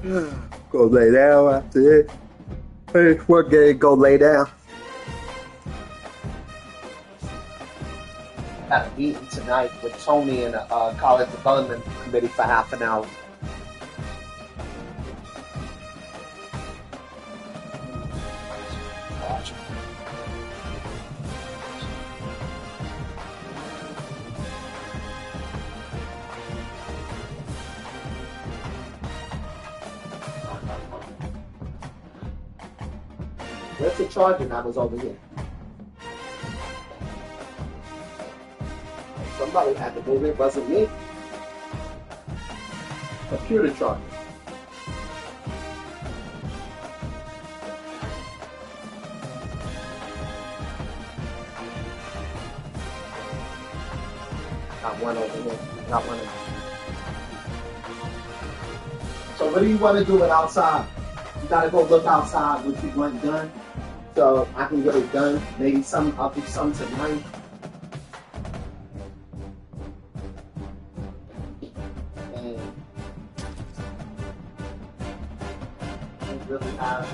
Go lay down after this. Hey, what game? Go lay down. Had a meeting tonight with Tony and a college development committee for half an hour. Where's the charger that was over here? Somebody had to move it, wasn't me. Computer charger. Got one over here. Got one over here. So what do you want to do it outside? You gotta go look outside what you want done. So I can get it done. Maybe I'll do some tonight. And I'm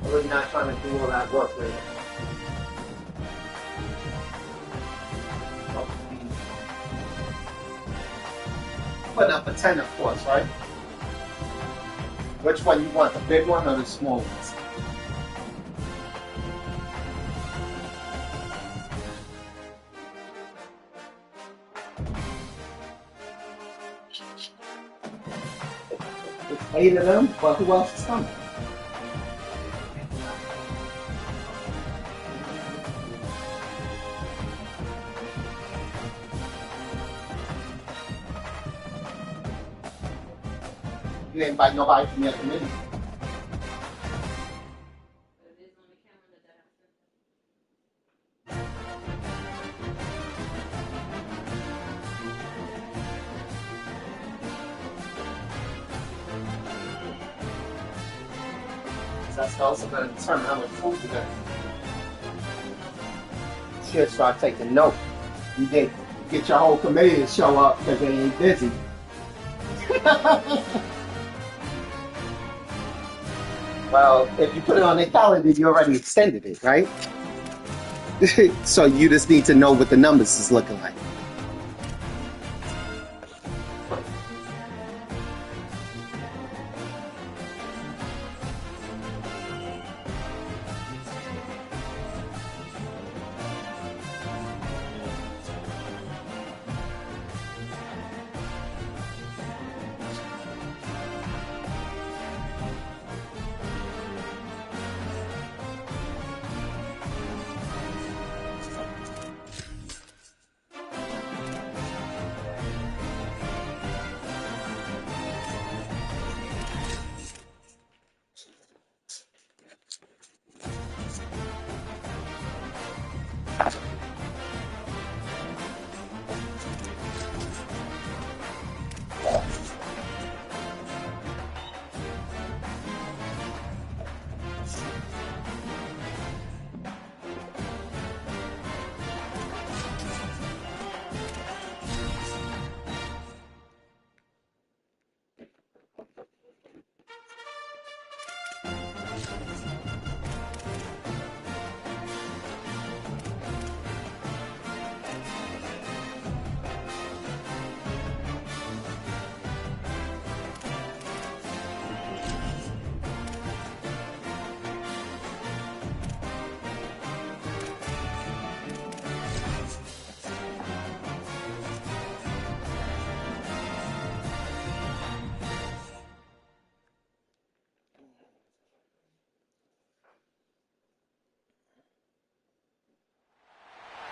really not trying to do all that work right now. Putting up a 10, of course, right? Which one you want, the big one or the small ones? It's 8 of them, but who else is coming? You didn't invite nobody from your committee. That's also going to determine how much food you're going to eat. Should start taking note. You get your whole committee to show up because they ain't busy. Well, if you put it on their calendar, you already extended it, right? So you just need to know what the numbers is looking like.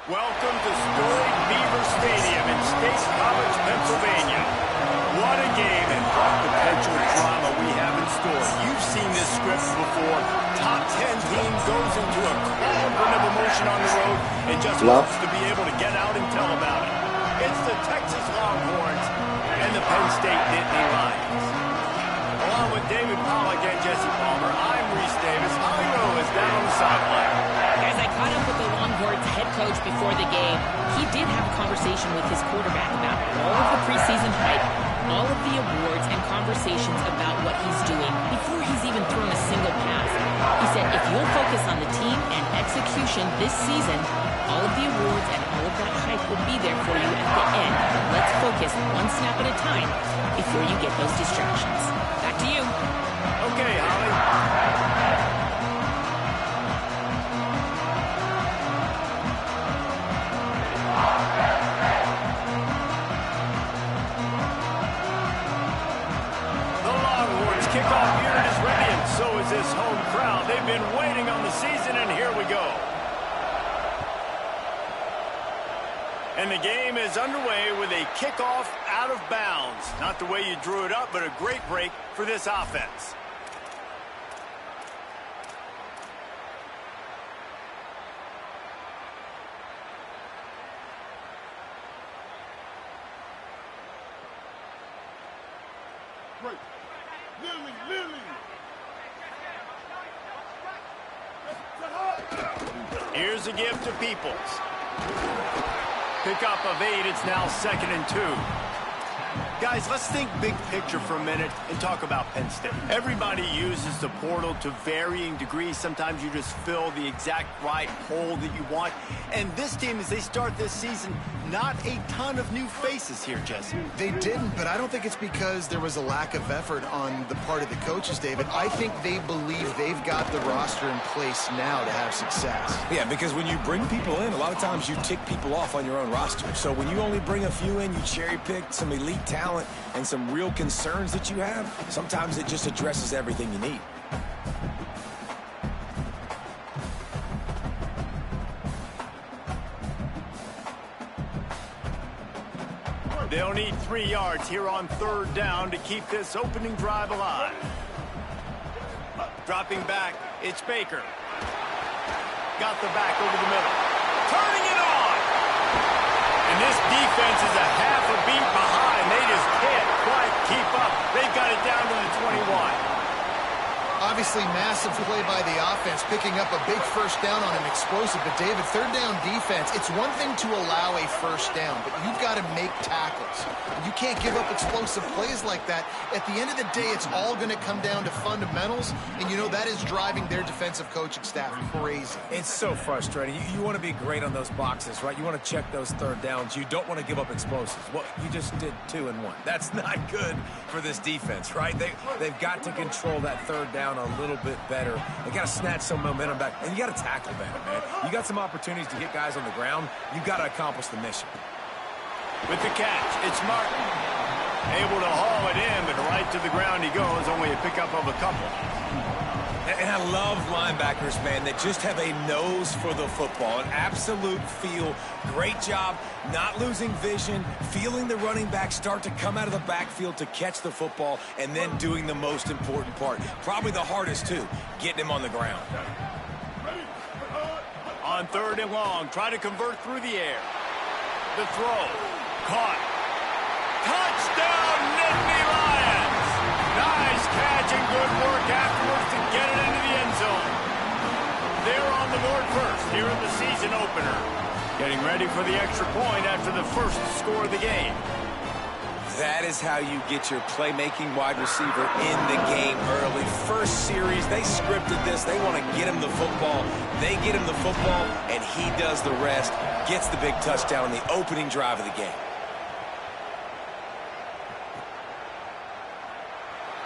Welcome to storied Beaver Stadium in State College, Pennsylvania. What a game and what potential drama we have in store. You've seen this script before. Top 10 team goes into a cauldron of emotion on the road and just hopes to be able to get out and tell about it. It's the Texas Longhorns and the Penn State Nittany Lions. Along with David Pollack and Jesse Palmer, I'm Reese Davis. Iro is down on the sideline. Guys, I caught up with the Longhorns head coach before the game. He did have a conversation with his quarterback about all of the preseason hype, all of the awards and conversations about what he's doing before he's even thrown a single pass. He said, if you'll focus on the team and execution this season, all of the awards and all of that hype will be there for you at the end. But let's focus one snap at a time before you get those distractions. Back to you. Okay, Holly. Kickoff unit is ready, and so is this home crowd. They've been waiting on the season, and here we go. And the game is underway with a kickoff out of bounds. Not the way you drew it up, but a great break for this offense. Right. Lily. Here's a gift to Peoples. Pickup of 8, it's now 2nd and 2. Guys, let's think big picture for a minute and talk about Penn State. Everybody uses the portal to varying degrees. Sometimes you just fill the exact right hole that you want. And this team, as they start this season, not a ton of new faces here, Jesse. They didn't, but I don't think it's because there was a lack of effort on the part of the coaches, David. I think they believe they've got the roster in place now to have success. Yeah, because when you bring people in, a lot of times you tick people off on your own roster. So when you only bring a few in, you cherry pick some elite talent and some real concerns that you have, sometimes it just addresses everything you need. They'll need 3 yards here on 3rd down to keep this opening drive alive. Dropping back, it's Baker. Got the back over the middle. Turning it on! And this defense is a half a beat behind. They just can't quite keep up. They've got it down to the 21. Obviously, massive play by the offense, picking up a big first down on an explosive. But, David, 3rd down defense, it's one thing to allow a first down, but you've got to make tackles. You can't give up explosive plays like that. At the end of the day, it's all going to come down to fundamentals, and, you know, that is driving their defensive coaching staff crazy. It's so frustrating. You want to be great on those boxes, right? You want to check those 3rd downs. You don't want to give up explosives. Well, you just did 2 and 1. That's not good for this defense, right? They've got to control that 3rd down a little bit better. They got to snatch some momentum back, and you got to tackle better, man. You got some opportunities to get guys on the ground. You got to accomplish the mission. With the catch, it's Martin. Able to haul it in, but right to the ground he goes. Only a pickup of a couple. And I love linebackers, man, that just have a nose for the football, an absolute feel. Great job not losing vision, feeling the running back start to come out of the backfield to catch the football, and then doing the most important part. Probably the hardest, too, getting him on the ground. On 3rd and long, try to convert through the air. The throw. Caught. Touchdown, Nittany Lions! Nice catch and good work afterwards to get it into the end zone. They're on the board first here in the season opener. Getting ready for the extra point after the first score of the game. That is how you get your playmaking wide receiver in the game early. First series, they scripted this. They want to get him the football. They get him the football, and he does the rest. Gets the big touchdown on the opening drive of the game.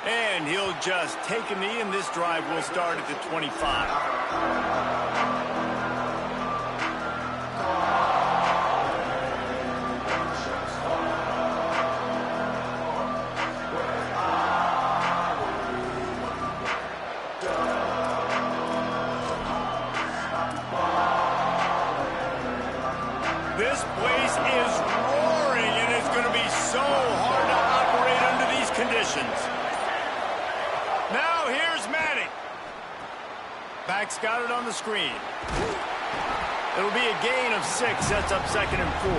And he'll just take a knee, and this drive will start at the 25. This place is roaring, and it's going to be so hard to operate under these conditions. Now here's Madden. Back's got it on the screen. It'll be a gain of 6, sets up 2nd and 4.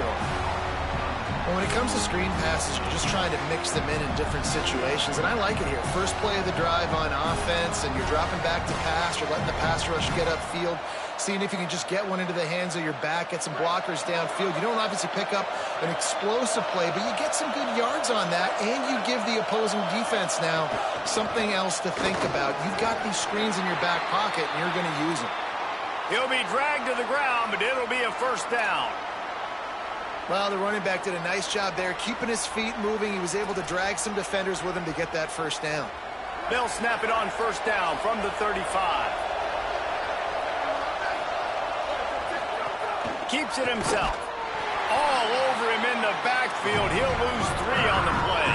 Well, when it comes to screen passes, you're just trying to mix them in different situations, and I like it here. First play of the drive on offense, and you're dropping back to pass. You're letting the pass rush get upfield. seeing if you can just get one into the hands of your back, get some blockers downfield. You don't obviously pick up an explosive play, but you get some good yards on that, and you give the opposing defense now something else to think about. You've got these screens in your back pocket, and you're going to use them. He'll be dragged to the ground, but it'll be a first down. Well, the running back did a nice job there, keeping his feet moving. He was able to drag some defenders with him to get that first down. They'll snap it on first down from the 35. Keeps it himself. All over him in the backfield. He'll lose 3 on the play.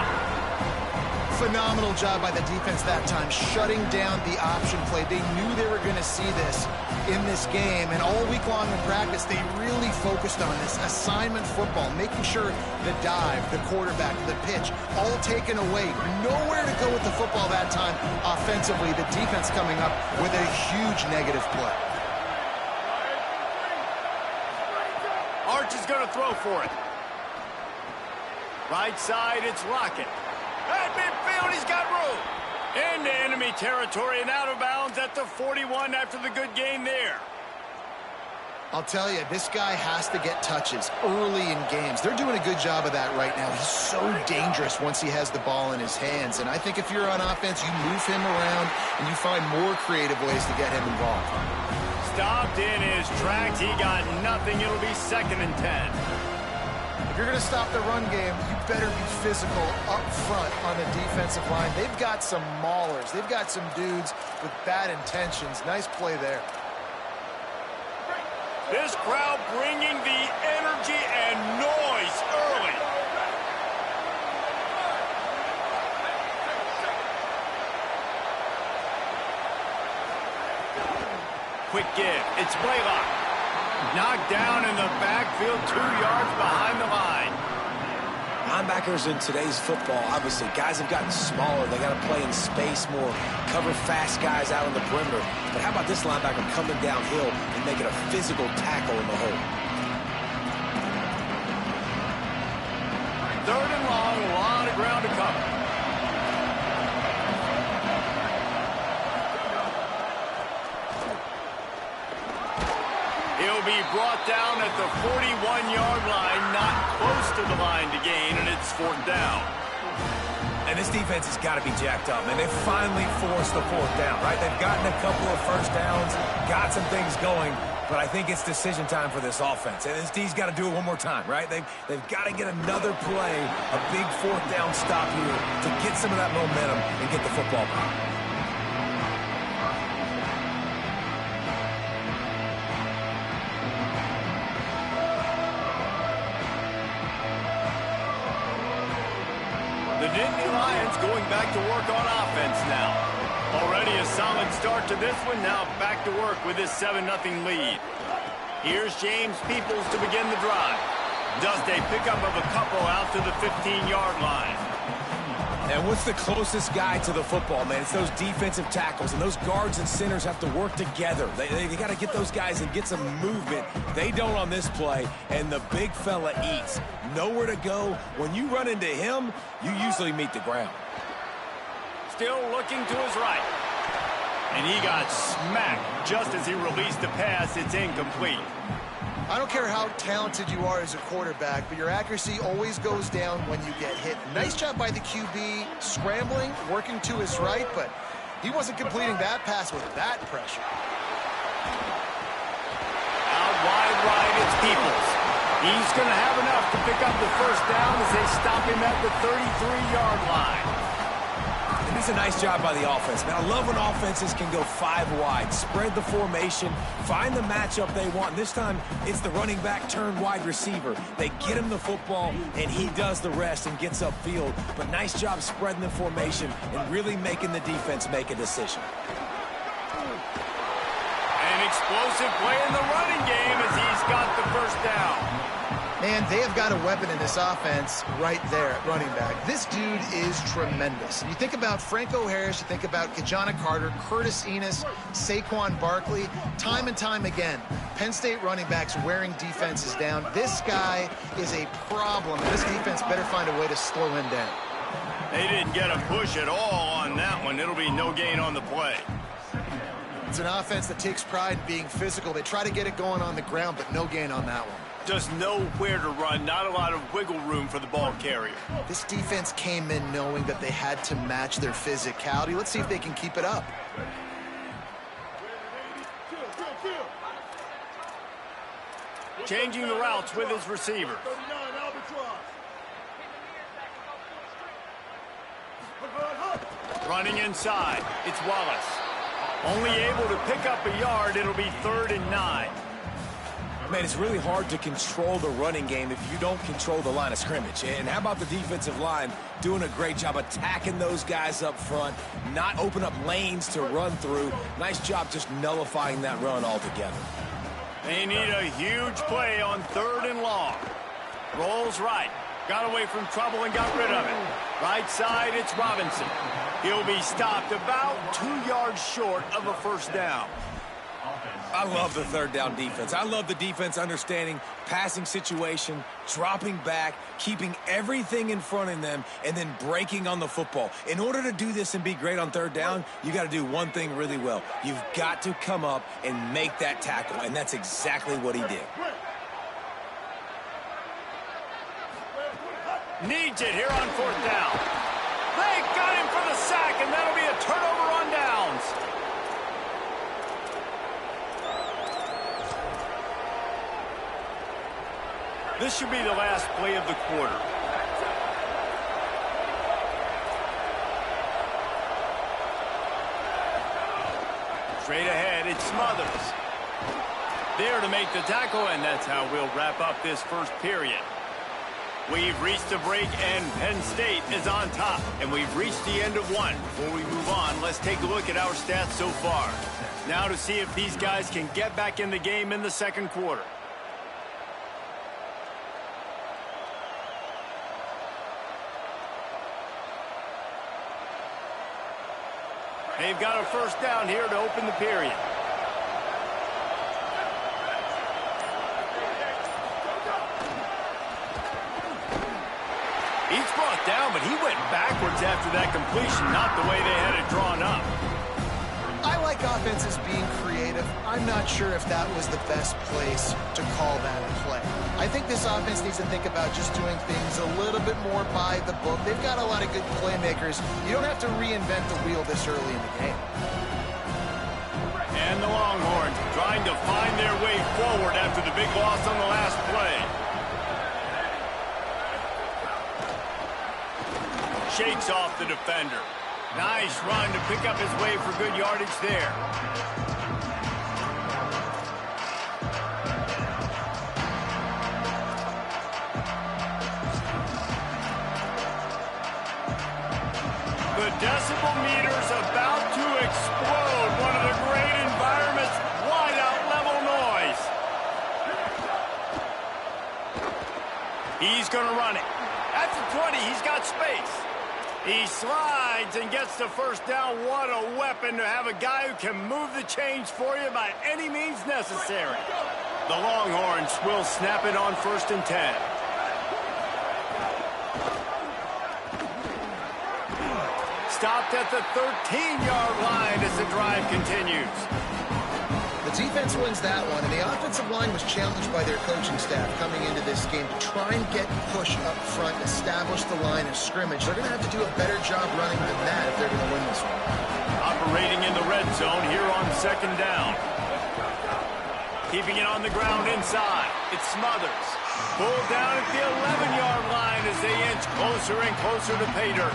Phenomenal job by the defense that time, shutting down the option play. They knew they were going to see this in this game, and all week long in practice, they really focused on this assignment football, making sure the dive, the quarterback, the pitch, all taken away. Nowhere to go with the football that time offensively. The defense coming up with a huge negative play. Arch is going to throw for it. Right side, it's Lockett. At midfield, he's got room. Into enemy territory and out of bounds at the 41 after the good gain there. I'll tell you, this guy has to get touches early in games. They're doing a good job of that right now. He's so dangerous once he has the ball in his hands. And I think if you're on offense, you move him around and you find more creative ways to get him involved. Stopped in his tracks. He got nothing. It'll be 2nd and 10. If you're going to stop the run game, you better be physical up front on the defensive line. They've got some maulers. They've got some dudes with bad intentions. Nice play there. This crowd bringing the energy and noise early. Quick give. It's Blaylock. Knocked down in the backfield, 2 yards behind the line. Linebackers in today's football, obviously, guys have gotten smaller. They got to play in space more, cover fast guys out on the perimeter. But how about this linebacker coming downhill and making a physical tackle in the hole? 3rd and long, a lot of ground to cover. He'll be brought down at the 41-yard line, not close to the line to gain, and it's 4th down. And this defense has got to be jacked up, man. They've finally forced the 4th down, right? They've gotten a couple of first downs, got some things going, but I think it's decision time for this offense. And this D's got to do it one more time, right? They've got to get another play, a big 4th down stop here to get some of that momentum and get the football back. The Nittany Lions going back to work on offense now. Already a solid start to this one. Now back to work with this 7-0 lead. Here's James Peoples to begin the drive. Does a pickup of a couple out to the 15-yard line. And what's the closest guy to the football, man? It's those defensive tackles, and those guards and centers have to work together. They got to get those guys and get some movement. They don't on this play, and the big fella eats. Nowhere to go. When you run into him, you usually meet the ground. Still looking to his right. And he got smacked just as he released the pass. It's incomplete. I don't care how talented you are as a quarterback, but your accuracy always goes down when you get hit. Nice job by the QB scrambling, working to his right, but he wasn't completing that pass with that pressure. Out wide right, it's Peoples. He's going to have enough to pick up the first down as they stop him at the 33-yard line. And it's a nice job by the offense, man. I love when offenses can go 5 wide, spread the formation, find the matchup they want. And this time, it's the running back turned wide receiver. They get him the football, and he does the rest and gets upfield. But nice job spreading the formation and really making the defense make a decision. An explosive play in the running game as he's got the first down. Man, they have got a weapon in this offense right there at running back. This dude is tremendous. And you think about Franco Harris, you think about Kajana Carter, Curtis Enos, Saquon Barkley, time and time again, Penn State running backs wearing defenses down. This guy is a problem, and this defense better find a way to slow him down. They didn't get a push at all on that one. It'll be no gain on the play. It's an offense that takes pride in being physical. They try to get it going on the ground, but no gain on that one. Just nowhere to run, not a lot of wiggle room for the ball carrier. This defense came in knowing that they had to match their physicality. Let's see if they can keep it up. Changing the routes with his receiver. Running inside, it's Wallace. Only able to pick up a yard, it'll be 3rd and 9. Man, it's really hard to control the running game if you don't control the line of scrimmage. And how about the defensive line doing a great job attacking those guys up front, not open up lanes to run through. Nice job just nullifying that run altogether. They need a huge play on 3rd and long. Rolls right. Got away from trouble and got rid of it. Right side, it's Robinson. He'll be stopped about 2 yards short of a first down. I love the 3rd down defense. I love the defense understanding passing situation, dropping back, keeping everything in front of them, and then breaking on the football. In order to do this and be great on 3rd down, you got to do one thing really well. You've got to come up and make that tackle, and that's exactly what he did. Needs it here on 4th down. They got him for the sack, and that'll be a turnover on downs. This should be the last play of the quarter. Straight ahead, it's Smothers. There to make the tackle, and that's how we'll wrap up this first period. We've reached a break, and Penn State is on top. And we've reached the end of one. Before we move on, let's take a look at our stats so far. Now to see if these guys can get back in the game in the second quarter. They've got a first down here to open the period. He's brought down, but he went backwards after that completion, not the way they had it drawn up. I like offenses being creative. I'm not sure if that was the best place to call that play. I think this offense needs to think about just doing things a little bit more by the book. They've got a lot of good playmakers. You don't have to reinvent the wheel this early in the game. And the Longhorns trying to find their way forward after the big loss on the last play. Shakes off the defender. Nice run to pick up his way for good yardage there. The decibel meter's about to explode. One of the great environments, wide out level noise. He's going to run it. At the 20, he's got space. He slides and gets the first down. What a weapon to have a guy who can move the chains for you by any means necessary. The Longhorns will snap it on 1st and 10. Stopped at the 13-yard line as the drive continues. The defense wins that one, and the offensive line was challenged by their coaching staff coming into this game to try and get push up front, establish the line of scrimmage. They're going to have to do a better job running than that if they're going to win this one. Operating in the red zone here on 2nd down. Keeping it on the ground inside. It's Smothers. Pulled down at the 11-yard line as they inch closer and closer to pay dirt.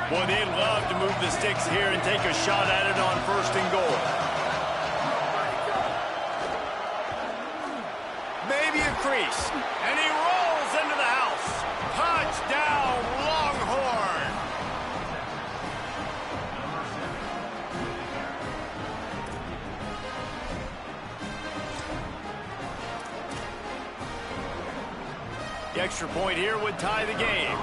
Boy, they'd love to move the sticks here and take a shot at it on 1st and goal. Maybe a crease, and he rolls into the house. Touchdown, Longhorn! The extra point here would tie the game.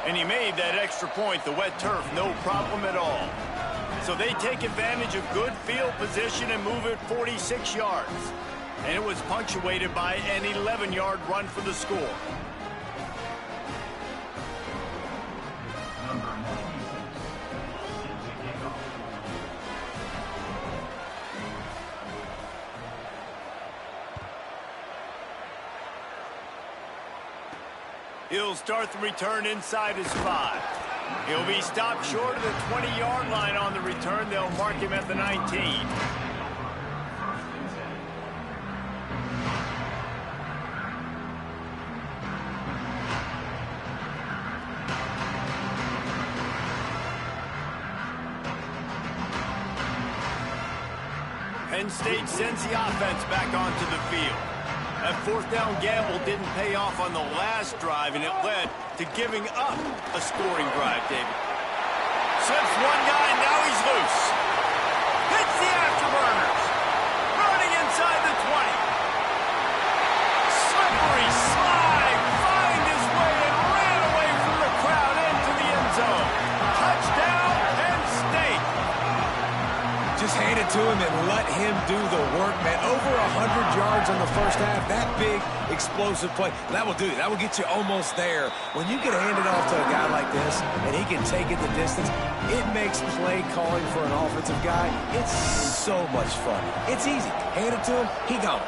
And he made that extra point, the wet turf, no problem at all. So they take advantage of good field position and move it 46 yards. And it was punctuated by an 11-yard run for the score. He'll start the return inside his 5. He'll be stopped short of the 20-yard line on the return. They'll mark him at the 19. Penn State sends the offense back onto the field. That fourth down gamble didn't pay off on the last drive, and it led to giving up a scoring drive, David. Slips one guy, and now he's loose. Hits the afterburners. Running inside the 20. Slippery slide. Find his way and ran away from the crowd into the end zone. Touchdown, Penn State. Just hand it to him and let him do the work, man. Over 100 yards on the first half. That big, explosive play. That will do it. That will get you almost there. When you can hand it off to a guy like this and he can take it the distance, it makes play calling for an offensive guy, it's so much fun. It's easy. Hand it to him, he gone.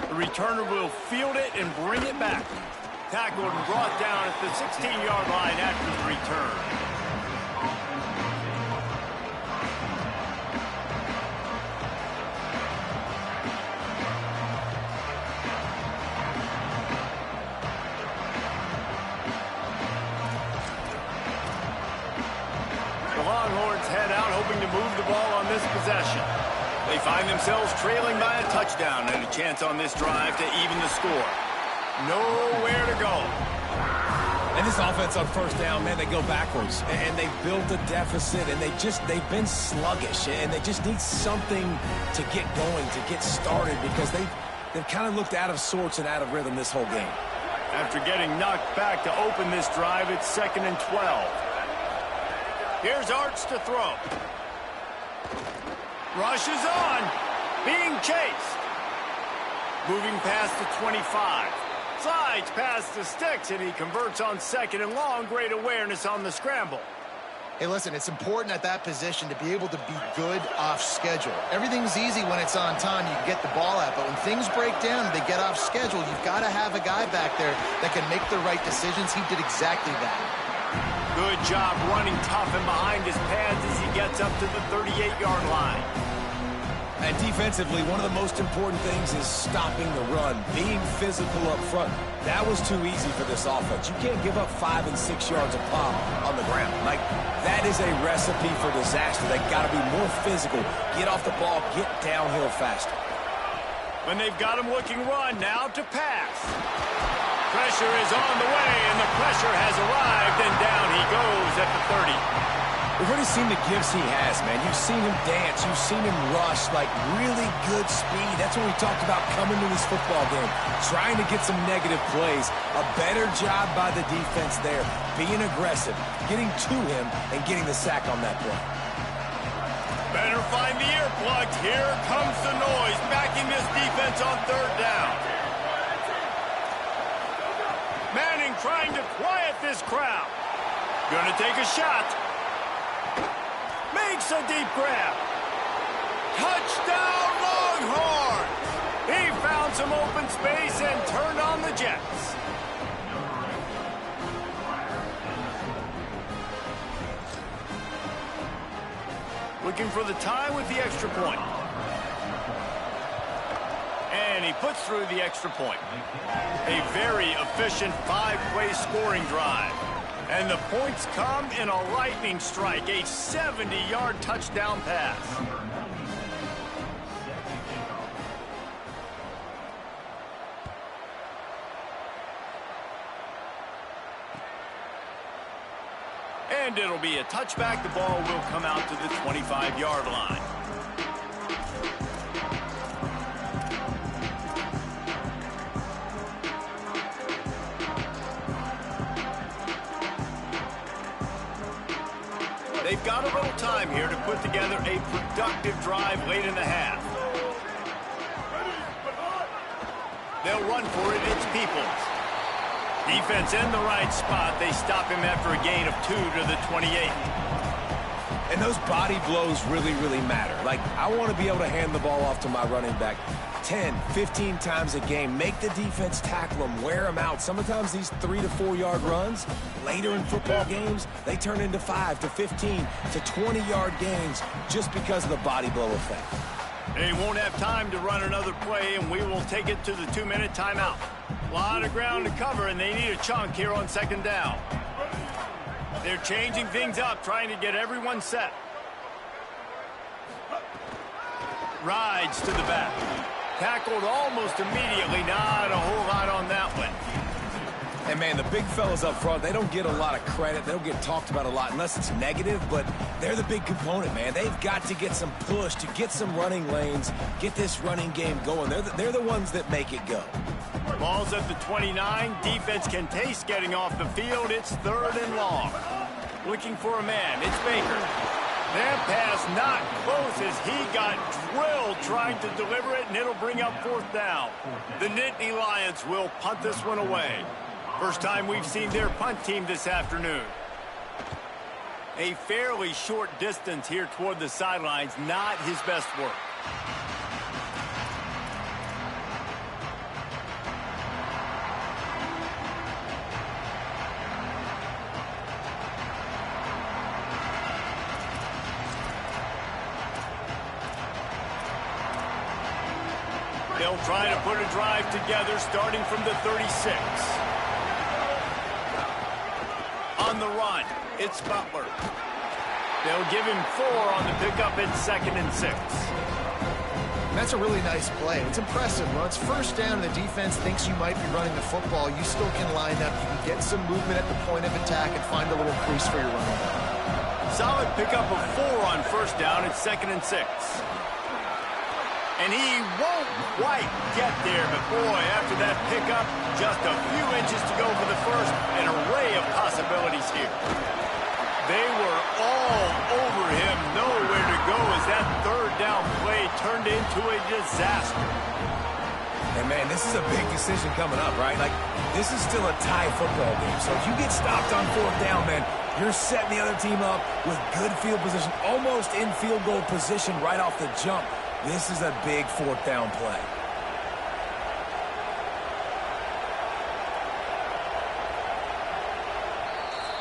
The returner will field it and bring it back. Tackled and brought down at the 16-yard line after the return. The Longhorns head out hoping to move the ball on this possession. They find themselves trailing by a touchdown and a chance on this drive to even the score. Nowhere to go. And this offense on first down, man, they go backwards. And they built a deficit, and they've been sluggish. And they just need something to get going, to get started, because they've kind of looked out of sorts and out of rhythm this whole game. After getting knocked back to open this drive, it's 2nd and 12. Here's Arts to throw. Rushes on. Being chased. Moving past the 25. Slides past the sticks, and he converts on 2nd and long. Great awareness on the scramble. Hey, listen, it's important at that position to be able to be good off schedule. Everything's easy when it's on time. You can get the ball out, but when things break down and they get off schedule, you've got to have a guy back there that can make the right decisions. He did exactly that. Good job running tough and behind his pads as he gets up to the 38-yard line. And defensively, one of the most important things is stopping the run, being physical up front. That was too easy for this offense. You can't give up 5 and 6 yards a pop on the ground. Like, that is a recipe for disaster. They got to be more physical, get off the ball, get downhill faster. When they've got him looking run, now to pass. Pressure is on the way, and the pressure has arrived, and down he goes at the 30. We've already seen the gifts he has, man. You've seen him dance. You've seen him rush, like really good speed. That's what we talked about coming to this football game, trying to get some negative plays. A better job by the defense there, being aggressive, getting to him, and getting the sack on that play. Better find the earplugs. Here comes the noise, backing this defense on 3rd down. Manning trying to quiet this crowd. Gonna take a shot. Makes a deep grab. Touchdown, Longhorns! He found some open space and turned on the Jets. Looking for the tie with the extra point. And he puts through the extra point. A very efficient 5-play scoring drive. And the points come in a lightning strike, a 70-yard touchdown pass. And it'll be a touchback. The ball will come out to the 25-yard line. They've got a little time here to put together a productive drive late in the half. They'll run for it. It's Peoples. Defense in the right spot. They stop him after a gain of 2 to the 28. And those body blows really, really matter. Like, I want to be able to hand the ball off to my running back 10, 15 times a game. Make the defense tackle them, wear them out. Sometimes these 3 to 4 yard runs, later in football games, they turn into 5 to 15 to 20 yard gains just because of the body blow effect. They won't have time to run another play, and we will take it to the 2-minute timeout. A lot of ground to cover, and they need a chunk here on second down. They're changing things up, trying to get everyone set. Rides to the back. Tackled almost immediately. Not a whole lot on that one. And, man, the big fellas up front, they don't get a lot of credit. They don't get talked about a lot unless it's negative, but they're the big component, man. They've got to get some push, to get some running lanes, get this running game going. They're the ones that make it go. Ball's at the 29. Defense can taste getting off the field. It's 3rd and long. Looking for a man. It's Baker. That pass not close as he got drilled trying to deliver it, and it'll bring up 4th down. The Nittany Lions will punt this one away. First time we've seen their punt team this afternoon. A fairly short distance here toward the sidelines, not his best work. They'll try to put a drive together starting from the 36. On the run, it's Butler. They'll give him 4 on the pickup at 2nd and 6. That's a really nice play. It's impressive. When it's first down and the defense thinks you might be running the football, you still can line up. You can get some movement at the point of attack and find a little crease for your running back. Solid pickup of 4 on first down at 2nd and 6. And he won't quite get there, but boy, after that pickup, just a few inches to go for the first. An array of possibilities here. They were all over him, nowhere to go as that 3rd down play turned into a disaster. And, man, this is a big decision coming up, right? Like, this is still a tie football game. So if you get stopped on 4th down, man, you're setting the other team up with good field position, almost in field goal position right off the jump. This is a big 4th down play.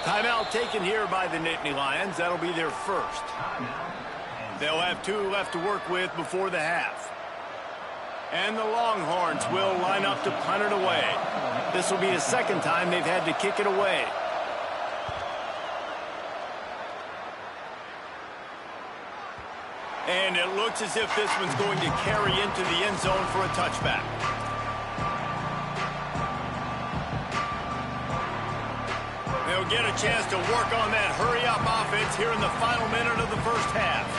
Timeout taken here by the Nittany Lions. That'll be their first. They'll have 2 left to work with before the half. And the Longhorns will line up to punt it away. This will be the 2nd time they've had to kick it away. And it looks as if this one's going to carry into the end zone for a touchback. They'll get a chance to work on that hurry-up offense here in the final minute of the first half.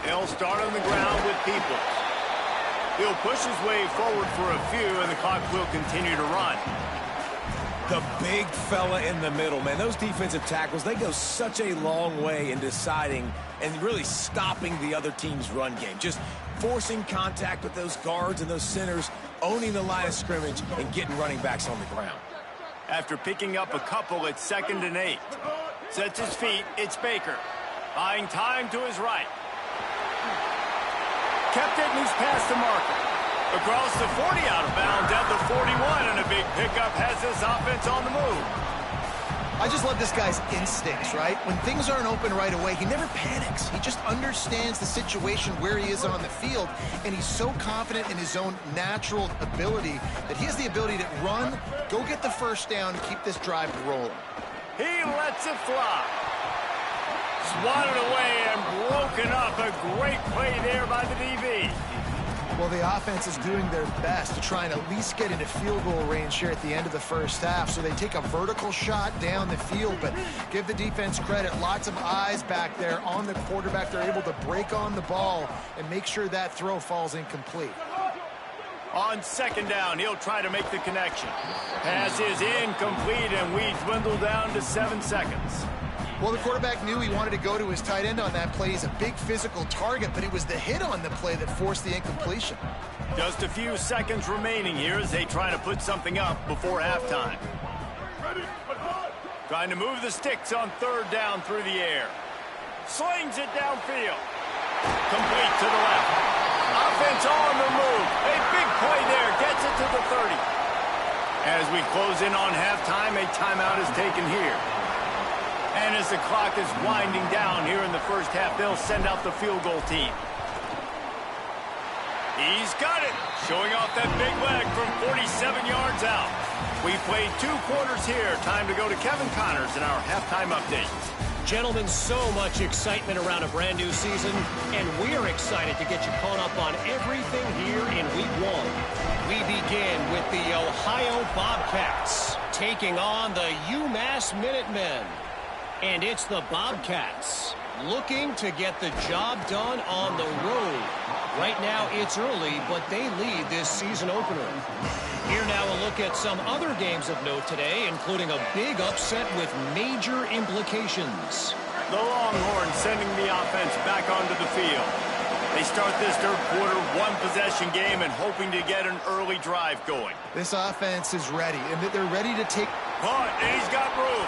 They'll start on the ground with Peoples. He'll push his way forward for a few, and the clock will continue to run. The big fella in the middle, man. Those defensive tackles, they go such a long way in deciding and really stopping the other team's run game. Just forcing contact with those guards and those centers, owning the line of scrimmage, and getting running backs on the ground. After picking up a couple at 2nd and 8. Sets his feet, it's Baker. Buying time to his right. Kept it loose past the marker. Across the 40, out of bounds at the 41, and a big pickup has this offense on the move. I just love this guy's instincts, right? When things aren't open right away, he never panics. He just understands the situation where he is on the field, and he's so confident in his own natural ability that he has the ability to run, go get the first down, and keep this drive rolling. He lets it fly. Swatted away and broken up. A great play there by the DB. Well, the offense is doing their best to try and at least get into field goal range here at the end of the first half. So they take a vertical shot down the field, but give the defense credit. Lots of eyes back there on the quarterback. They're able to break on the ball and make sure that throw falls incomplete. On 2nd down, he'll try to make the connection. Pass is incomplete, and we dwindle down to 7 seconds. Well, the quarterback knew he wanted to go to his tight end on that play. He's a big physical target, but it was the hit on the play that forced the incompletion. Just a few seconds remaining here as they try to put something up before halftime. Trying to move the sticks on 3rd down through the air. Slings it downfield. Complete to the left. Offense on the move. A big play there. Gets it to the 30. As we close in on halftime, a timeout is taken here. And as the clock is winding down here in the first half, they'll send out the field goal team. He's got it. Showing off that big leg from 47 yards out. We played 2 quarters here. Time to go to Kevin Connors in our halftime update. Gentlemen, so much excitement around a brand new season, and we're excited to get you caught up on everything here in Week 1. We begin with the Ohio Bobcats taking on the UMass Minutemen. And it's the Bobcats looking to get the job done on the road. Right now it's early, but they lead this season opener. Here now a look at some other games of note today, including a big upset with major implications. The Longhorns sending the offense back onto the field. They start this third quarter one-possession game and hoping to get an early drive going. This offense is ready, and they're ready to take... Punt, and he's got room.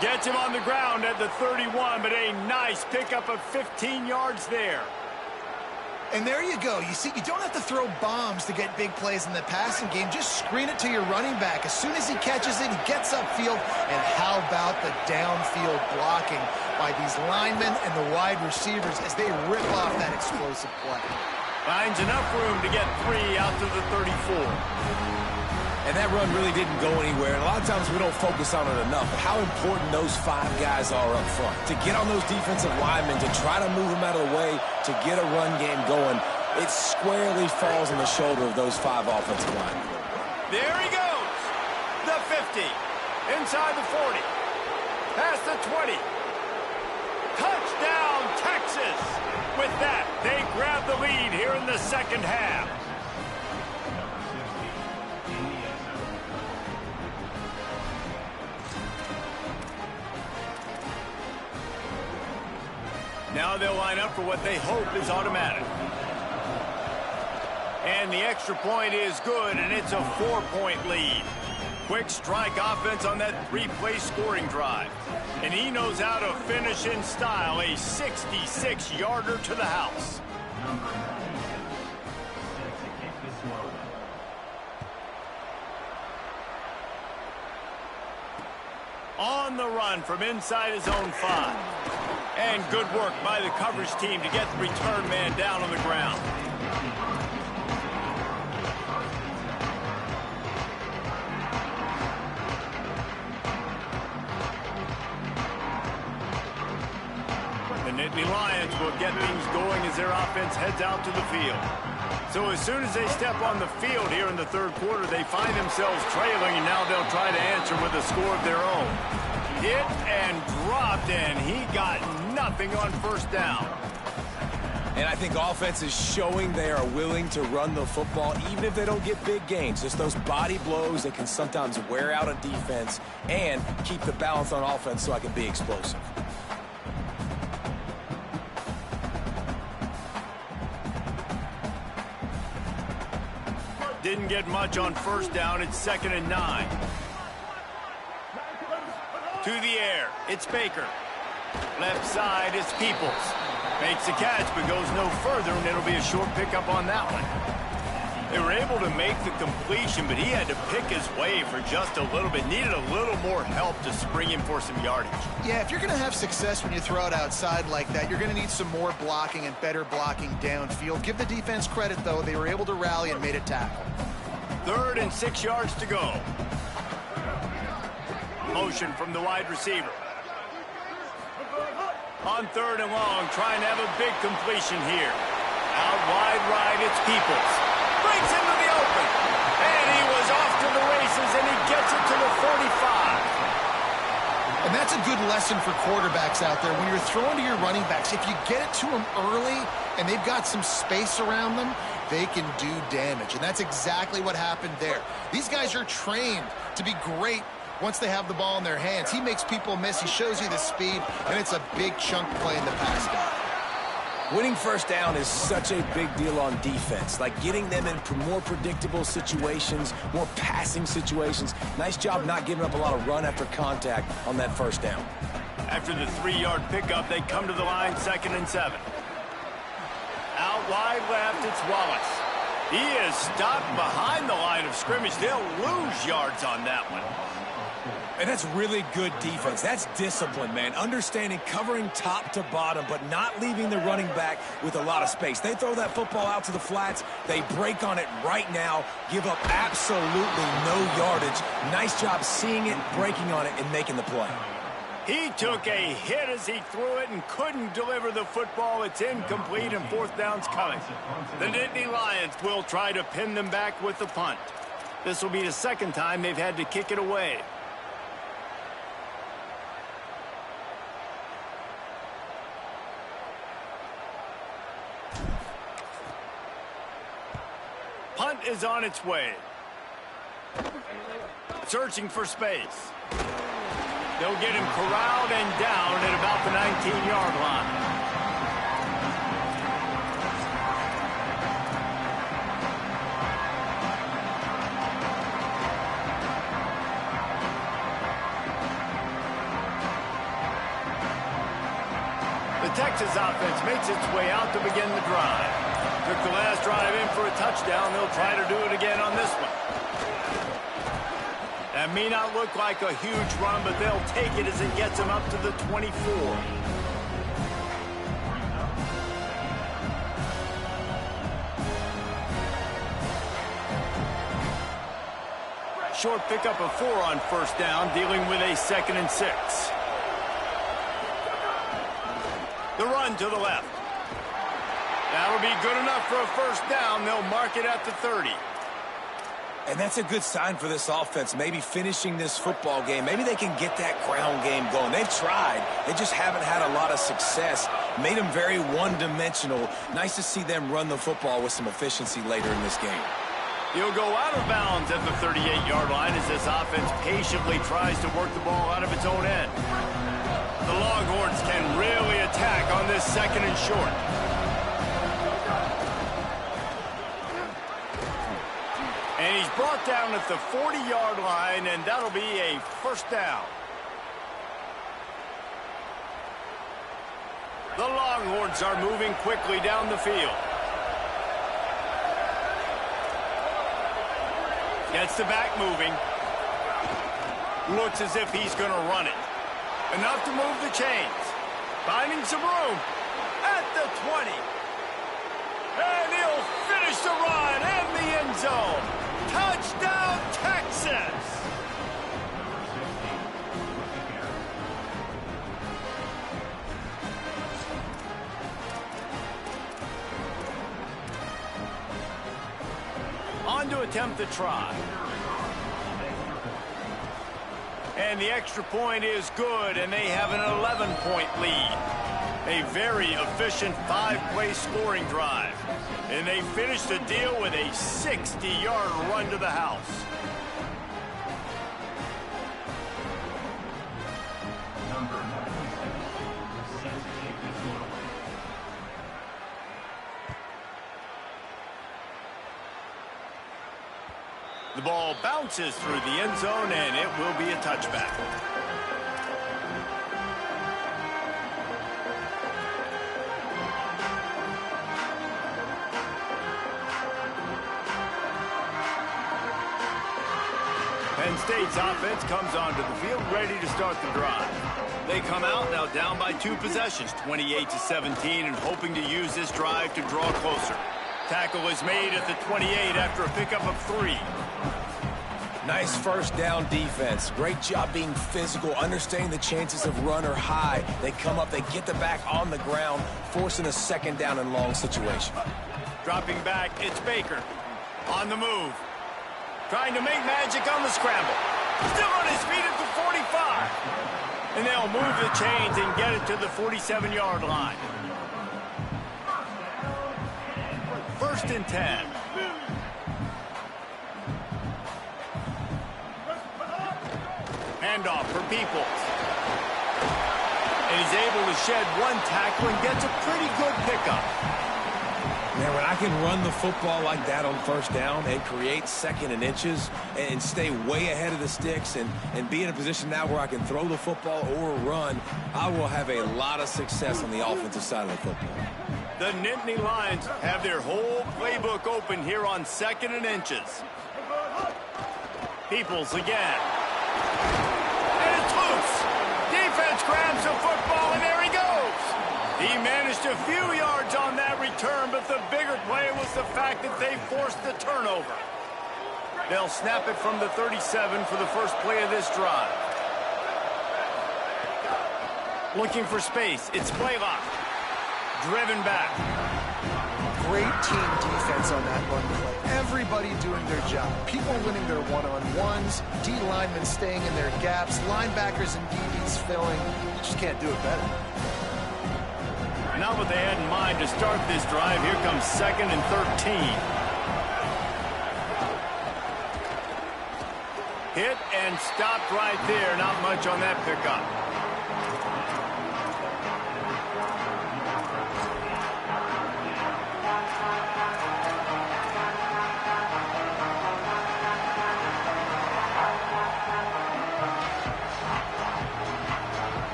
Gets him on the ground at the 31, but a nice pickup of 15 yards there. And there you go. You see, you don't have to throw bombs to get big plays in the passing game. Just screen it to your running back. As soon as he catches it, he gets upfield. And how about the downfield blocking by these linemen and the wide receivers as they rip off that explosive play. Finds enough room to get 3 out to the 34. And that run really didn't go anywhere. And a lot of times we don't focus on it enough. But how important those 5 guys are up front. To get on those defensive linemen, to try to move them out of the way, to get a run game going, it squarely falls on the shoulder of those 5 offensive linemen. There he goes. The 50. Inside the 40. Past the 20. Touchdown, Texas. With that, they grab the lead here in the second half. Now they'll line up for what they hope is automatic. And the extra point is good, and it's a 4-point lead. Quick strike offense on that 3-play scoring drive. And he knows how to finish in style, a 66-yarder to the house. On the run from inside his own 5. And good work by the coverage team to get the return man down on the ground. The Nittany Lions will get things going as their offense heads out to the field. So as soon as they step on the field here in the third quarter, they find themselves trailing, and now they'll try to answer with a score of their own. Hit and dropped, and he got nothing on first down. And I think offense is showing they are willing to run the football, even if they don't get big gains. Just those body blows that can sometimes wear out a defense and keep the balance on offense so I can be explosive. Didn't get much on first down. It's 2nd and 9. To the air, it's Baker. Left side, it's Peoples. Makes the catch, but goes no further, and it'll be a short pickup on that one. They were able to make the completion, but he had to pick his way for just a little bit. Needed a little more help to spring him for some yardage. Yeah, if you're going to have success when you throw it outside like that, you're going to need some more blocking and better blocking downfield. Give the defense credit, though. They were able to rally and made a tackle. 3rd and 6 yards to go. Motion from the wide receiver. On 3rd and long, trying to have a big completion here. Out wide right, it's Peoples. Breaks into the open. And he was off to the races, and he gets it to the 45. And that's a good lesson for quarterbacks out there. When you're throwing to your running backs, if you get it to them early and they've got some space around them, they can do damage. And that's exactly what happened there. These guys are trained to be great once they have the ball in their hands. He makes people miss. He shows you the speed, and it's a big chunk play in the pass game. Winning first down is such a big deal on defense, like getting them in more predictable situations, more passing situations. Nice job not giving up a lot of run after contact on that first down. After the 3-yard pickup, they come to the line 2nd and 7. Out wide left, it's Wallace. He is stopped behind the line of scrimmage. They'll lose yards on that one. And that's really good defense. That's discipline, man. Understanding covering top to bottom, but not leaving the running back with a lot of space. They throw that football out to the flats. They break on it right now, give up absolutely no yardage. Nice job seeing it, breaking on it, and making the play. He took a hit as he threw it and couldn't deliver the football. It's incomplete and fourth down's coming. The Nittany Lions will try to pin them back with the punt. This will be the second time they've had to kick it away. Punt is on its way. Searching for space. They'll get him corralled and down at about the 19-yard line. The Texas offense makes its way out to begin the drive. Took the last drive in for a touchdown. They'll try to do it again on this one. That may not look like a huge run, but they'll take it as it gets them up to the 24. Short pickup of 4 on first down, dealing with a 2nd and 6. The run to the left. That'll be good enough for a first down. They'll mark it at the 30. And that's a good sign for this offense, maybe finishing this football game. Maybe they can get that ground game going. They've tried. They just haven't had a lot of success. Made them very one-dimensional. Nice to see them run the football with some efficiency later in this game. He'll go out of bounds at the 38-yard line as this offense patiently tries to work the ball out of its own end. The Longhorns can really attack on this 2nd and short. And he's brought down at the 40-yard line, and that'll be a first down. The Longhorns are moving quickly down the field. Gets the back moving. Looks as if he's going to run it. Enough to move the chains. Finding some room at the 20. And he'll finish the run in the end zone. Touchdown, Texas! On to attempt the try. And the extra point is good, and they have an 11-point lead. A very efficient 5-play scoring drive. And they finish the deal with a 60-yard run to the house. The ball bounces through the end zone, and it will be a touchback. Penn State's offense comes onto the field ready to start the drive. They come out now down by 2 possessions, 28-17, and hoping to use this drive to draw closer. Tackle is made at the 28 after a pickup of 3. Nice first down defense. Great job being physical, understanding the chances of run are high. They come up, they get the back on the ground, forcing a 2nd down and long situation. Dropping back, it's Baker. On the move. Trying to make magic on the scramble. Still on his feet at the 45. And they'll move the chains and get it to the 47-yard line. 1st and 10. Handoff for Peoples. And he's able to shed 1 tackle and gets a pretty good pickup. Man, when I can run the football like that on first down and create 2nd and inches and stay way ahead of the sticks and be in a position now where I can throw the football or run, I will have a lot of success on the offensive side of the football. The Nittany Lions have their whole playbook open here on 2nd and inches. Peoples again. And it's loose. Defense grabs the football, and there he goes. He managed a few yards on that return, but the bigger play was the fact that they forced the turnover. They'll snap it from the 37 for the first play of this drive. Looking for space. It's Blaylock. Driven back. Great team defense on that run play. Everybody doing their job. People winning their one-on-ones, D linemen staying in their gaps, linebackers and DBs filling. You just can't do it better. Not what they had in mind to start this drive. Here comes 2nd and 13. Hit and stopped right there. Not much on that pickup.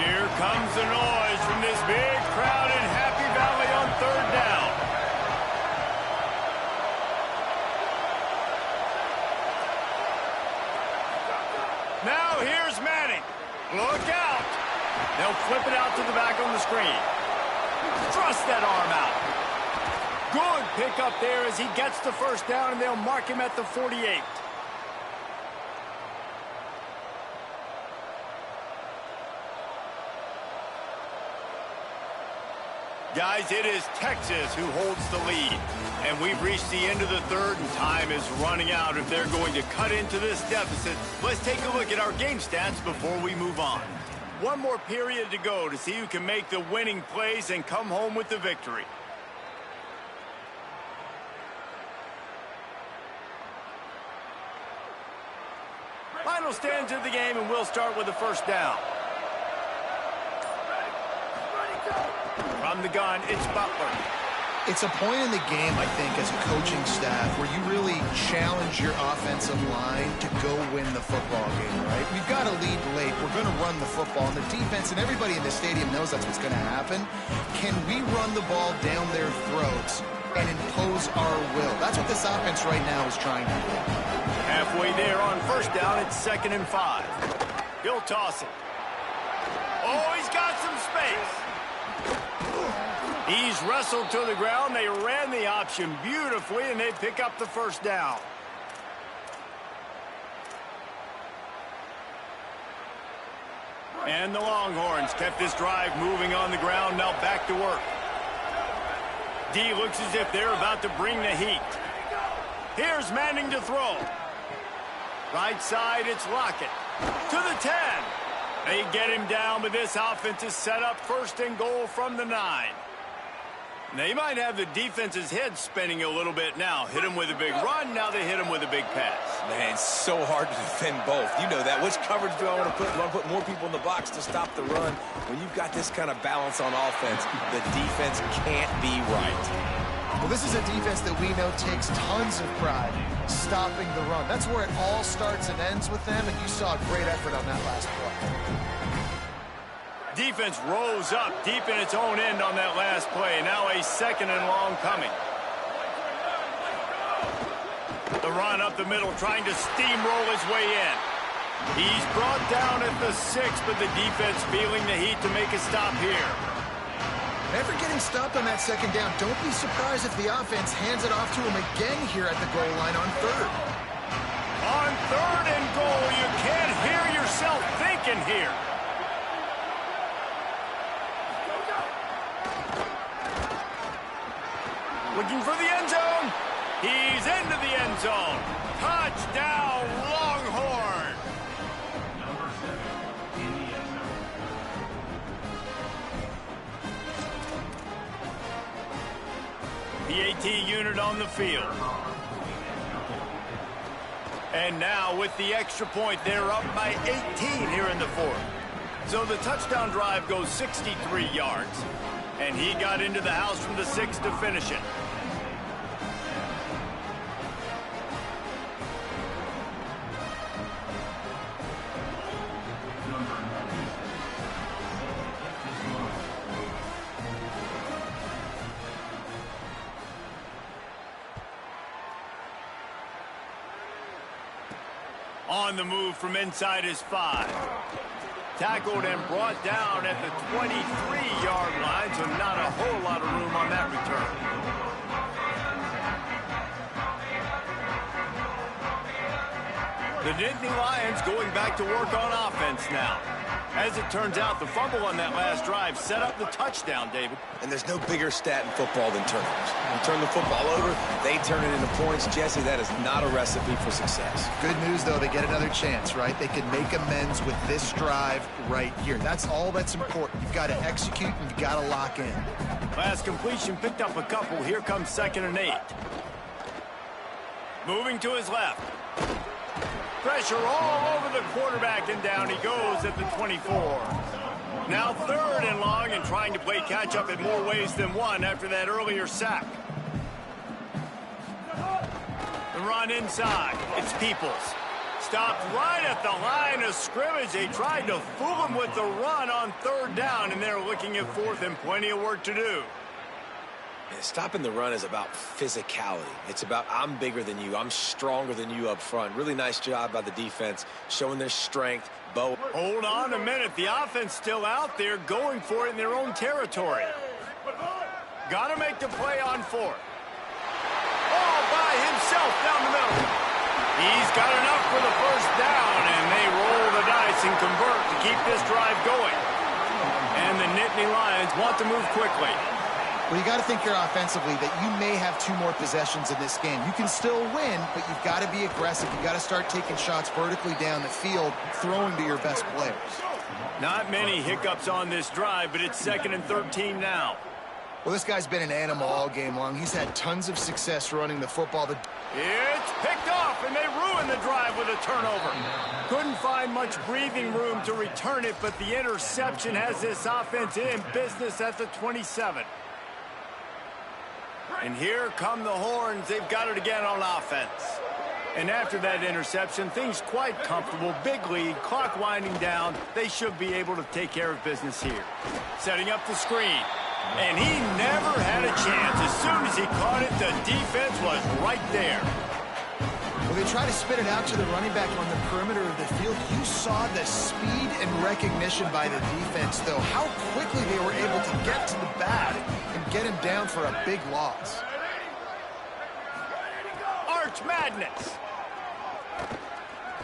Here comes the noise from this big crowd in Happy Valley on 3rd down. Now here's Madden. Look out. They'll flip it out to the back on the screen. Thrust that arm out. Good pickup there as he gets the first down, and they'll mark him at the 48. Guys, it is Texas who holds the lead. And we've reached the end of the 3rd, and time is running out if they're going to cut into this deficit. Let's take a look at our game stats before we move on. One more period to go to see who can make the winning plays and come home with the victory. Final stands of the game, and we'll start with the first down. From the gun, it's Butler. It's a point in the game, I think, as a coaching staff where you really challenge your offensive line to go win the football game, right? We've got to lead late. We're going to run the football. And the defense and everybody in the stadium knows that's what's going to happen. Can we run the ball down their throats and impose our will? That's what this offense right now is trying to do. Halfway there on first down, it's 2nd and 5. He'll toss it. Oh, he's got some space. He's wrestled to the ground. They ran the option beautifully, and they pick up the first down. And the Longhorns kept this drive moving on the ground. Now back to work. D looks as if they're about to bring the heat. Here's Manning to throw. Right side, it's Lockett. To the 10. They get him down, but this offense is set up 1st and goal from the 9. They might have the defense's head spinning a little bit now. Hit him with a big run, now they hit him with a big pass. Man, it's so hard to defend both. You know that. Which coverage do I want to put? Do I want to put more people in the box to stop the run? When you've got this kind of balance on offense, the defense can't be right. Well, this is a defense that we know takes tons of pride stopping the run. That's where it all starts and ends with them, and you saw a great effort on that last play. Defense rose up deep in its own end on that last play. Now a 2nd and long coming. The run up the middle, trying to steamroll his way in. He's brought down at the 6, but the defense feeling the heat to make a stop here. After getting stopped on that 2nd down, don't be surprised if the offense hands it off to him again here at the goal line on 3rd. On 3rd and goal, you can't hear yourself thinking here. Looking for the end zone. He's into the end zone. Touchdown, Longhorn. PAT unit on the field. And now with the extra point, they're up by 18 here in the 4th. So the touchdown drive goes 63 yards. And he got into the house from the 6 to finish it. On the move from inside his 5. Tackled and brought down at the 23-yard line, so not a whole lot of room on that return. The Nittany Lions going back to work on offense now. As it turns out, the fumble on that last drive set up the touchdown, David. And there's no bigger stat in football than turnovers. You turn the football over, they turn it into points. Jesse, that is not a recipe for success. Good news, though, they get another chance, right? They can make amends with this drive right here. That's all that's important. You've got to execute and you've got to lock in. Last completion picked up a couple. Here comes 2nd and 8. Moving to his left. Pressure all over the quarterback, and down he goes at the 24. Now 3rd and long, and trying to play catch-up in more ways than one after that earlier sack. The run inside. It's Peoples. Stopped right at the line of scrimmage. They tried to fool him with the run on 3rd down, and they're looking at 4th and plenty of work to do. Stopping the run is about physicality. It's about I'm bigger than you. I'm stronger than you up front. Really nice job by the defense, showing their strength. Bo. Hold on a minute. The offense still out there going for it in their own territory. Got to make the play on 4th. All by himself down the middle. He's got enough for the 1st down, and they roll the dice and convert to keep this drive going. And the Nittany Lions want to move quickly. Well, you got to think here offensively that you may have 2 more possessions in this game. You can still win, but you've got to be aggressive. You've got to start taking shots vertically down the field, throwing to your best players. Not many hiccups on this drive, but it's 2nd and 13 now. Well, this guy's been an animal all game long. He's had tons of success running the football. It's picked off, and they ruin the drive with a turnover. Couldn't find much breathing room to return it, but the interception has this offense in business at the 27. And here come the horns. They've got it again on offense. And after that interception, things quite comfortable. Big lead, clock winding down. They should be able to take care of business here. Setting up the screen. And he never had a chance. As soon as he caught it, the defense was right there. Well, they try to spit it out to the running back on the perimeter of the field. You saw the speed and recognition by the defense, though. How quickly they were able to get to the bat and get him down for a big loss. Arch Madness.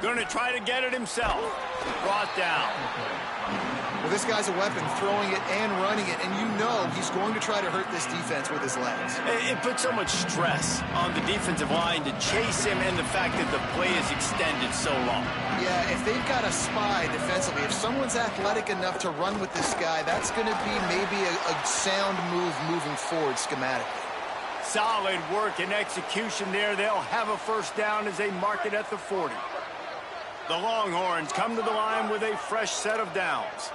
Going to try to get it himself. Brought down. Well, this guy's a weapon, throwing it and running it, and you know he's going to try to hurt this defense with his legs. It puts so much stress on the defensive line to chase him, and the fact that the play is extended so long. Yeah, if they've got a spy defensively, if someone's athletic enough to run with this guy, that's going to be maybe a sound move moving forward schematically. Solid work and execution there. They'll have a 1st down as they mark it at the 40. The Longhorns come to the line with a fresh set of downs.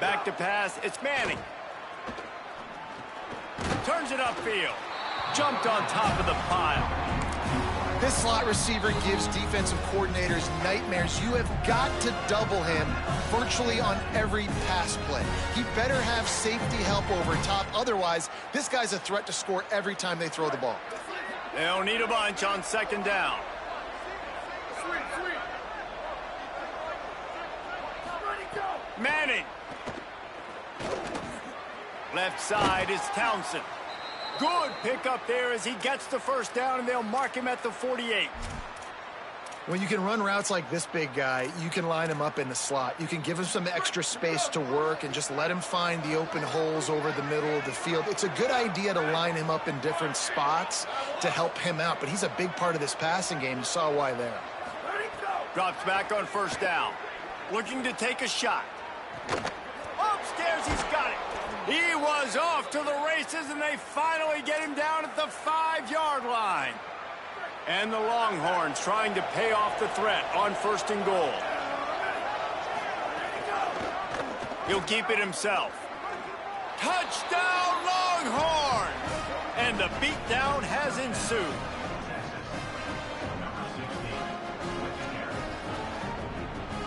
Back to pass, it's Manning. Turns it upfield. Jumped on top of the pile. This slot receiver gives defensive coordinators nightmares. You have got to double him virtually on every pass play. He better have safety help over top. Otherwise, this guy's a threat to score every time they throw the ball. They'll need a bunch on 2nd down. Manning. Left side is Townsend. Good pickup there as he gets the 1st down, and they'll mark him at the 48. When you can run routes like this big guy, you can line him up in the slot. You can give him some extra space to work and just let him find the open holes over the middle of the field. It's a good idea to line him up in different spots to help him out, but he's a big part of this passing game. You saw why there. Drops back on 1st down. Looking to take a shot. Upstairs, he's got it. He was off to the races, and they finally get him down at the 5-yard line. And the Longhorns trying to pay off the threat on 1st and goal. He'll keep it himself. Touchdown, Longhorns! And the beatdown has ensued.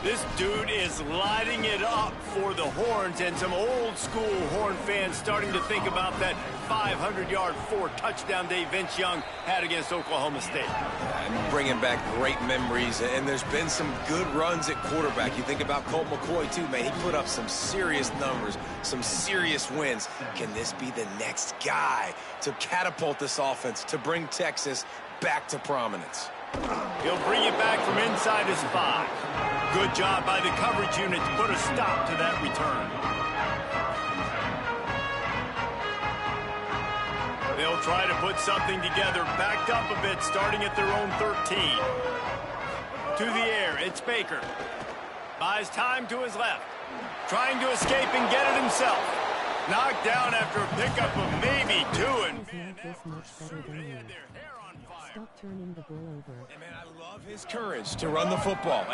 This dude is lighting it up for the Horns, and some old-school Horn fans starting to think about that 500-yard, 4-touchdown day Vince Young had against Oklahoma State. Bringing back great memories, and there's been some good runs at quarterback. You think about Colt McCoy, too, man. He put up some serious numbers, some serious wins. Can this be the next guy to catapult this offense, to bring Texas back to prominence? He'll bring it back from inside his 5. Good job by the coverage unit to put a stop to that return. They'll try to put something together, backed up a bit, starting at their own 13. To the air, it's Baker. Buys time to his left. Trying to escape and get it himself. Knocked down after a pickup of maybe 2. And man, this much better than you. Stop turning the ball over. And man, I love his courage to run the football.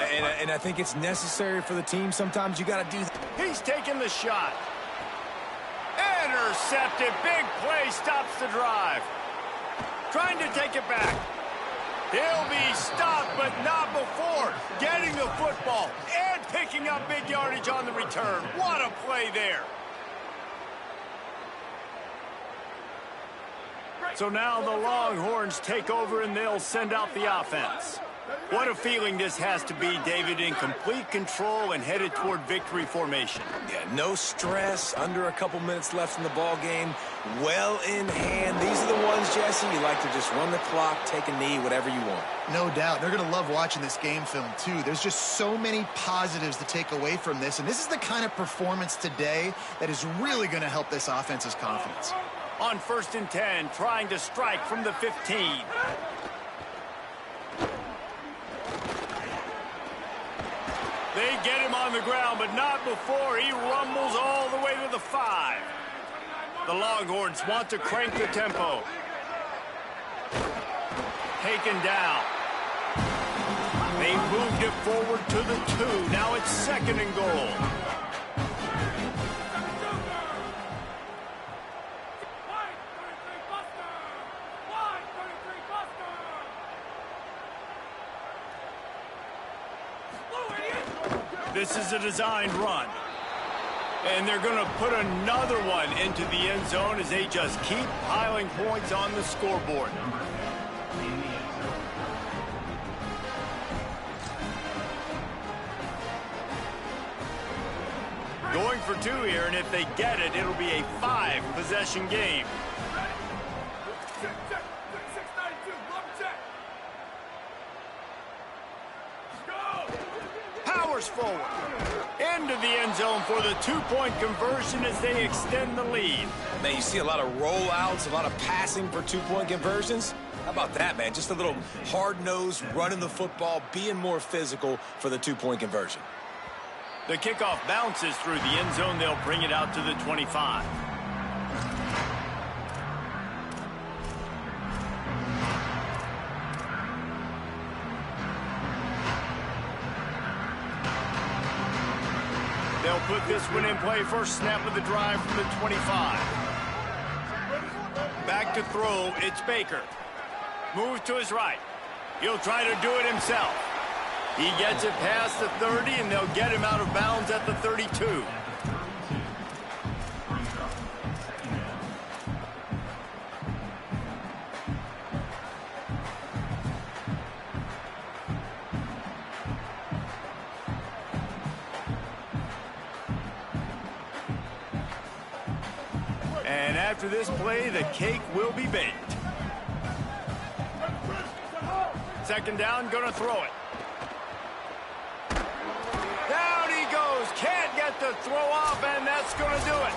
And I think it's necessary for the team. Sometimes you got to do that. He's taking the shot. Intercepted. Big play stops the drive. Trying to take it back. He'll be stopped, but not before getting the football and picking up big yardage on the return. What a play there. So now the Longhorns take over and they'll send out the offense. What a feeling this has to be, David, in complete control and headed toward victory formation. Yeah, no stress, under a couple minutes left in the ball game, well in hand. These are the ones, Jesse, you like to just run the clock, take a knee, whatever you want. No doubt. They're going to love watching this game film, too. There's just so many positives to take away from this, and this is the kind of performance today that is really going to help this offense's confidence. On 1st and 10, trying to strike from the 15. They get him on the ground, but not before he rumbles all the way to the 5. The Longhorns want to crank the tempo. Taken down. They moved it forward to the 2. Now it's 2nd and goal. This is a designed run. And they're going to put another one into the end zone as they just keep piling points on the scoreboard. Going for 2 here, and if they get it, it'll be a 5-possession game. Forward into the end zone for the 2-point conversion as they extend the lead. Man, you see a lot of rollouts, a lot of passing for 2-point conversions. How about that, man? Just a little hard-nosed, running the football, being more physical for the 2-point conversion. The kickoff bounces through the end zone. They'll bring it out to the 25. They'll put this one in play. First snap of the drive from the 25. Back to throw. It's Baker. Moves to his right. He'll try to do it himself. He gets it past the 30, and they'll get him out of bounds at the 32. And after this play, the cake will be baked. 2nd down, gonna throw it. Down he goes, can't get the throw off, and that's gonna do it.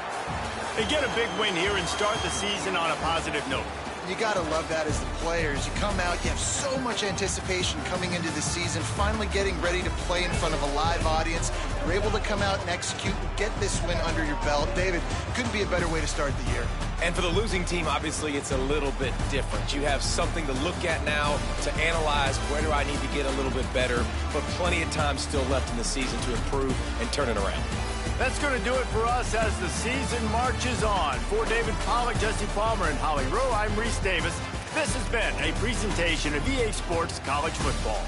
They get a big win here and start the season on a positive note. You got to love that as the players. You come out, you have so much anticipation coming into the season, finally getting ready to play in front of a live audience. You're able to come out and execute and get this win under your belt. David, couldn't be a better way to start the year. And for the losing team, obviously, it's a little bit different. You have something to look at now, to analyze where do I need to get a little bit better, but plenty of time still left in the season to improve and turn it around. That's going to do it for us as the season marches on. For David Pollack, Jesse Palmer, and Holly Rowe, I'm Reese Davis. This has been a presentation of EA Sports College Football.